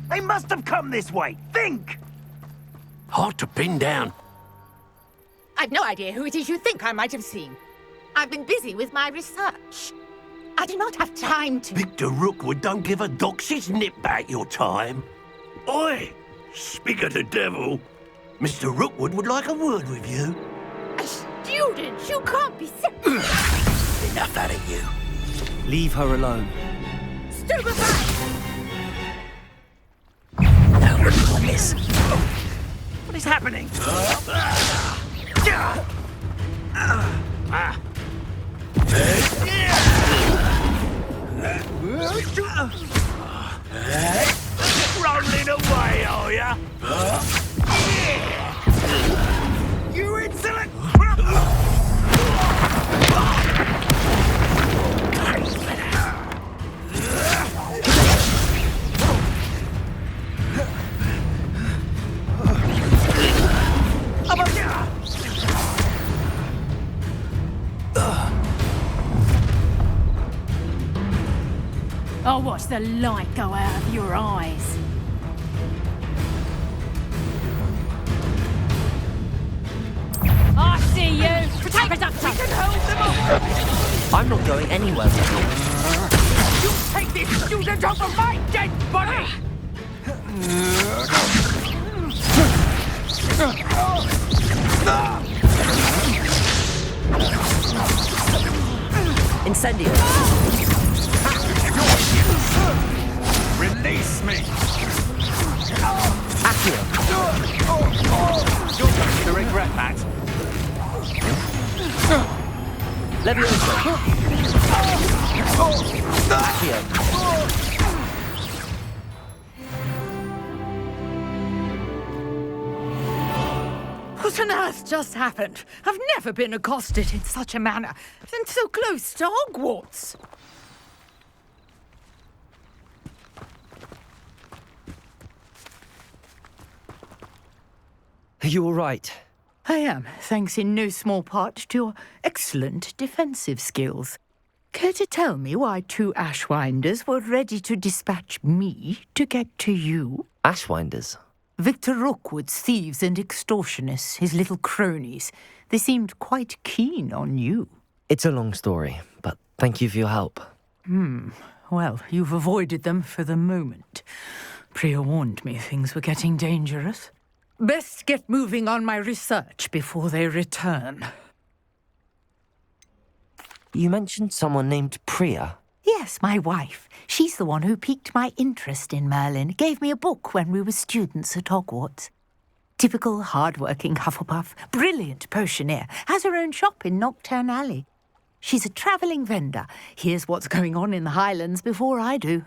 They must have come this way. Think! Hard to pin down. I've no idea who it is you think I might have seen. I've been busy with my research. I do not have time to... Victor Rookwood don't give a doxy's nip back your time. Oi! Speak of the devil. Mr. Rookwood would like a word with you. A student? You can't be serious. Enough out of you. Leave her alone. Stupefy! No one on this. What is happening? Rolling away, are ya? You insolent! I'll watch the light go out of your eyes. I see you! Take us up! We can hold them up! I'm not going anywhere with you. You take this student off of my dead body! Incendio. Release me! Accio. You're going to regret that. Levioso. Accio. What on earth just happened? I've never been accosted in such a manner, and so close to Hogwarts. Are you all right? I am, thanks in no small part to your excellent defensive skills. Care to tell me why two Ashwinders were ready to dispatch me to get to you? Ashwinders. Victor Rookwood's thieves and extortionists, his little cronies. They seemed quite keen on you. It's a long story, but thank you for your help. Well, you've avoided them for the moment. Priya warned me things were getting dangerous. Best get moving on my research before they return. You mentioned someone named Priya. Yes, my wife. She's the one who piqued my interest in Merlin, gave me a book when we were students at Hogwarts. Typical hard-working Hufflepuff, brilliant potioneer, has her own shop in Knockturn Alley. She's a travelling vendor. Hears what's going on in the Highlands before I do.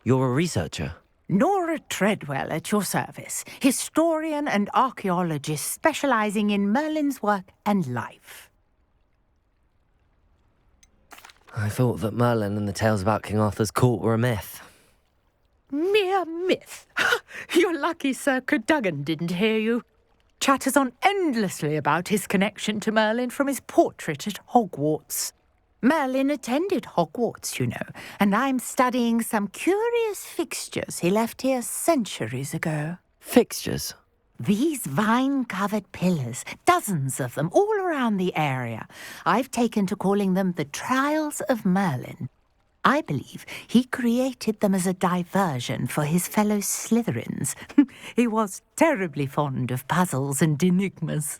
You're a researcher. Nora Treadwell at your service, historian and archaeologist specialising in Merlin's work and life. I thought that Merlin and the tales about King Arthur's court were a myth. Mere myth. You're lucky Sir Cadogan didn't hear you. Chatters on endlessly about his connection to Merlin from his portrait at Hogwarts. Merlin attended Hogwarts, you know, and I'm studying some curious fixtures he left here centuries ago. Fixtures? These vine-covered pillars, dozens of them, all around the area. I've taken to calling them the Trials of Merlin. I believe he created them as a diversion for his fellow Slytherins. He was terribly fond of puzzles and enigmas.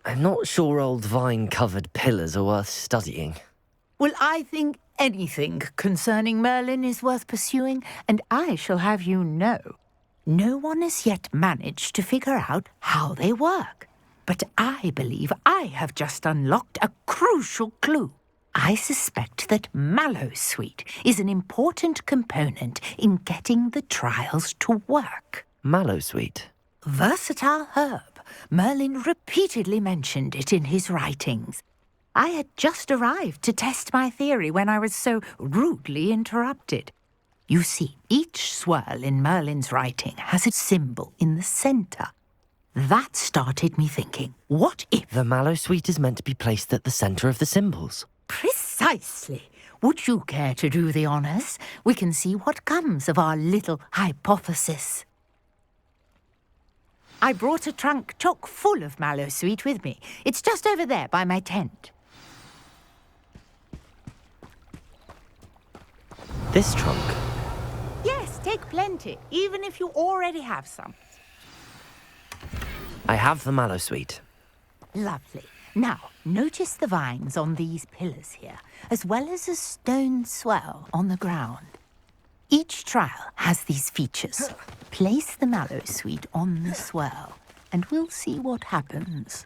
I'm not sure old vine-covered pillars are worth studying. Well, I think anything concerning Merlin is worth pursuing, and I shall have you know. No one has yet managed to figure out how they work. But I believe I have just unlocked a crucial clue. I suspect that Mallowsweet is an important component in getting the trials to work. Mallowsweet? Versatile herb. Merlin repeatedly mentioned it in his writings. I had just arrived to test my theory when I was so rudely interrupted. You see, each swirl in Merlin's writing has a symbol in the centre. That started me thinking, what if... The Mallowsweet is meant to be placed at the centre of the symbols. Precisely. Would you care to do the honours? We can see what comes of our little hypothesis. I brought a trunk chock full of mallow sweet with me. It's just over there by my tent. This trunk? Yes, take plenty, even if you already have some. I have the mallow sweet. Lovely. Now, notice the vines on these pillars here, as well as a stone swell on the ground. Each trial has these features. Place the mallow sweet on the swell, and we'll see what happens.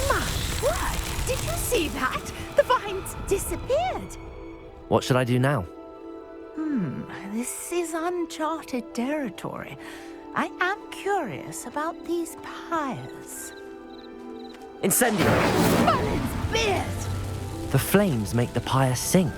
My word! Did you see that? The vines disappeared. What should I do now? This is uncharted territory. I am curious about these pyres. Incendio! Merlin's beard! The flames make the pyre sink.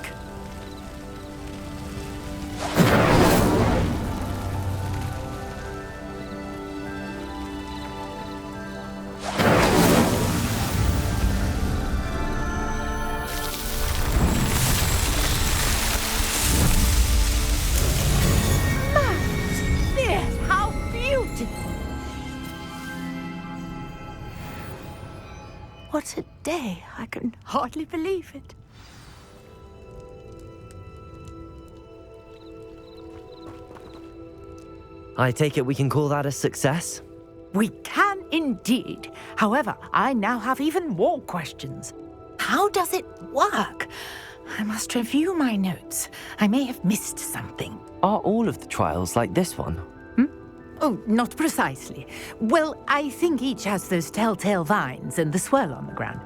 What a day. I can hardly believe it. I take it we can call that a success? We can indeed. However, I now have even more questions. How does it work? I must review my notes. I may have missed something. Are all of the trials like this one? Oh, not precisely. Well, I think each has those telltale vines and the swirl on the ground.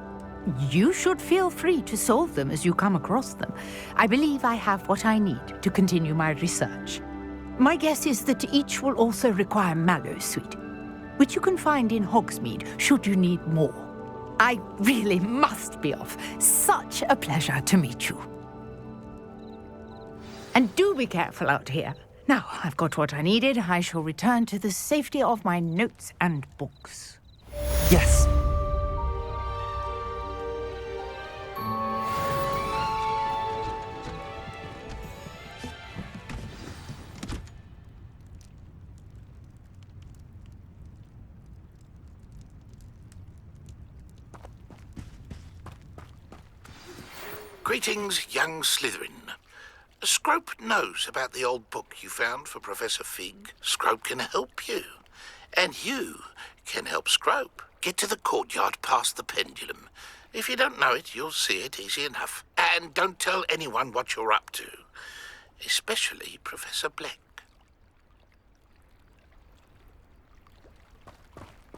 You should feel free to solve them as you come across them. I believe I have what I need to continue my research. My guess is that each will also require mallow sweet, which you can find in Hogsmeade should you need more. I really must be off. Such a pleasure to meet you. And do be careful out here. Now, I've got what I needed. I shall return to the safety of my notes and books. Yes. Greetings, young Slytherin. Scrope knows about the old book you found for Professor Fig. Scrope can help you. And you can help Scrope. Get to the courtyard past the pendulum. If you don't know it, you'll see it easy enough. And don't tell anyone what you're up to. Especially Professor Black.